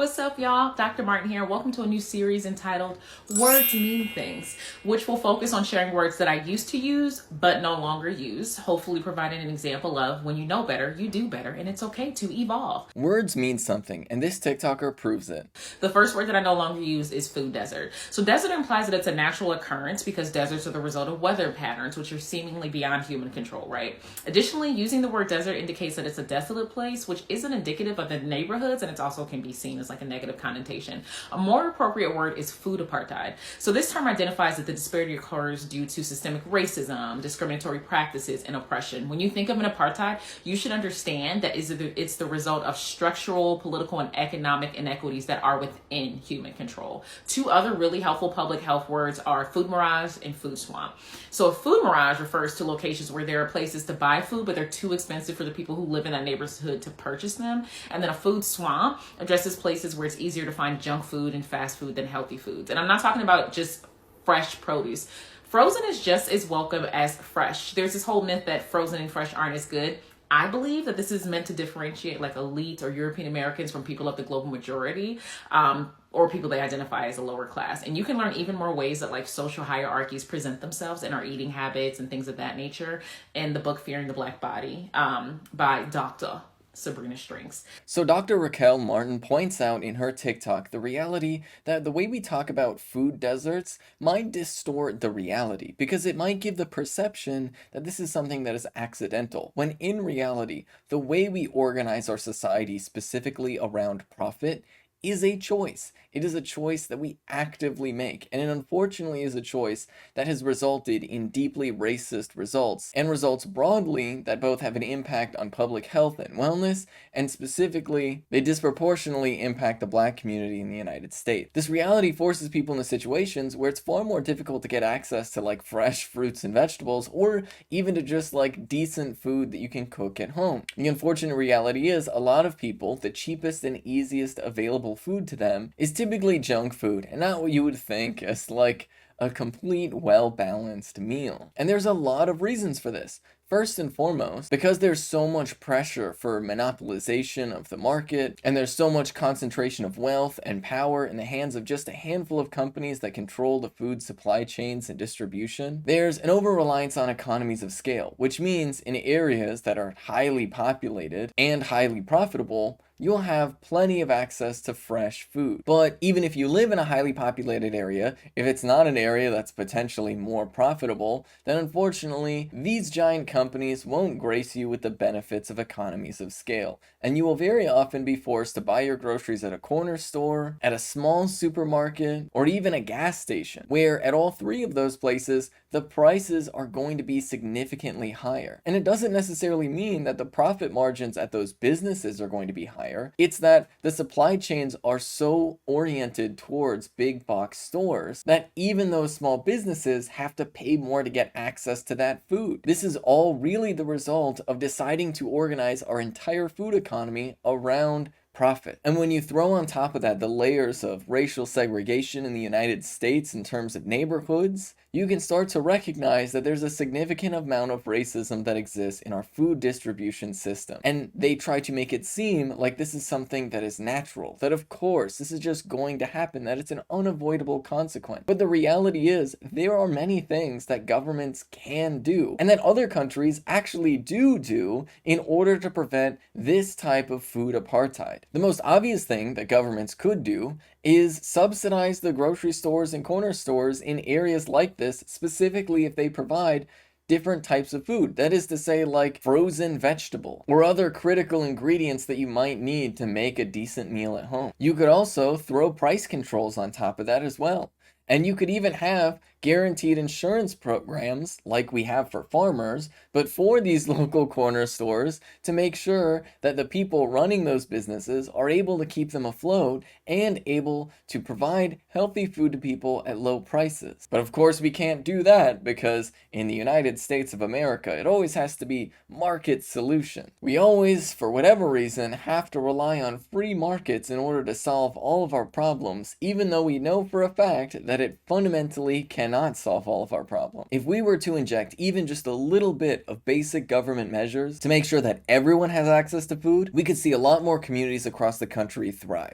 what's up, y'all? Dr. Martin here. Welcome to a new series entitled Words Mean Things, which will focus on sharing words that I used to use but no longer use, hopefully providing an example of when you know better, you do better, and it's okay to evolve. Words mean something, and this TikToker proves it. The first word that I no longer use is food desert. So desert implies that it's a natural occurrence because deserts are the result of weather patterns, which are seemingly beyond human control, right? Additionally, using the word desert indicates that it's a desolate place, which isn't indicative of the neighborhoods, and it also can be seen as like a negative connotation. A more appropriate word is food apartheid. So this term identifies that the disparity occurs due to systemic racism, discriminatory practices, and oppression. When you think of an apartheid, you should understand that it's the result of structural, political, and economic inequities that are within human control. Two other really helpful public health words are food mirage and food swamp. So a food mirage refers to locations where there are places to buy food, but they're too expensive for the people who live in that neighborhood to purchase them. And then a food swamp addresses places where it's easier to find junk food and fast food than healthy foods. And I'm not talking about just fresh produce. Frozen is just as welcome as fresh. There's this whole myth that frozen and fresh aren't as good. I believe that this is meant to differentiate like elites or European Americans from people of the global majority, or people they identify as a lower class. And you can learn even more ways that like social hierarchies present themselves in our eating habits and things of that nature in the book Fearing the Black Body by Dr. Sabrina Strings. So Dr. Raquel Martin points out in her TikTok the reality that the way we talk about food deserts might distort the reality because it might give the perception that this is something that is accidental, when in reality, the way we organize our society specifically around profit is a choice. It is a choice that we actively make, and it unfortunately is a choice that has resulted in deeply racist results, and results broadly that both have an impact on public health and wellness, and specifically, they disproportionately impact the Black community in the United States. This reality forces people into situations where it's far more difficult to get access to like fresh fruits and vegetables, or even to just like decent food that you can cook at home. The unfortunate reality is a lot of people, the cheapest and easiest available food to them is typically junk food and not what you would think as like a complete well-balanced meal. And there's a lot of reasons for this. First and foremost, because there's so much pressure for monopolization of the market, and there's so much concentration of wealth and power in the hands of just a handful of companies that control the food supply chains and distribution, there's an over-reliance on economies of scale, which means in areas that are highly populated and highly profitable, you'll have plenty of access to fresh food. But even if you live in a highly populated area, if it's not an area that's potentially more profitable, then unfortunately, these giant companies won't grace you with the benefits of economies of scale. And you will very often be forced to buy your groceries at a corner store, at a small supermarket, or even a gas station, where at all three of those places, the prices are going to be significantly higher. And it doesn't necessarily mean that the profit margins at those businesses are going to be higher. It's that the supply chains are so oriented towards big box stores that even those small businesses have to pay more to get access to that food. This is all really the result of deciding to organize our entire food economy around profit. And when you throw on top of that the layers of racial segregation in the United States in terms of neighborhoods, you can start to recognize that there's a significant amount of racism that exists in our food distribution system. And they try to make it seem like this is something that is natural, that of course this is just going to happen, that it's an unavoidable consequence. But the reality is there are many things that governments can do and that other countries actually do in order to prevent this type of food apartheid. The most obvious thing that governments could do is subsidize the grocery stores and corner stores in areas like this, specifically if they provide different types of food. That is to say, like frozen vegetable or other critical ingredients that you might need to make a decent meal at home. You could also throw price controls on top of that as well. And you could even have guaranteed insurance programs like we have for farmers, but for these local corner stores to make sure that the people running those businesses are able to keep them afloat and able to provide healthy food to people at low prices. But of course we can't do that because in the United States of America, it always has to be market solution. We always, for whatever reason, have to rely on free markets in order to solve all of our problems, even though we know for a fact that it fundamentally cannot solve all of our problems. If we were to inject even just a little bit of basic government measures to make sure that everyone has access to food, we could see a lot more communities across the country thrive.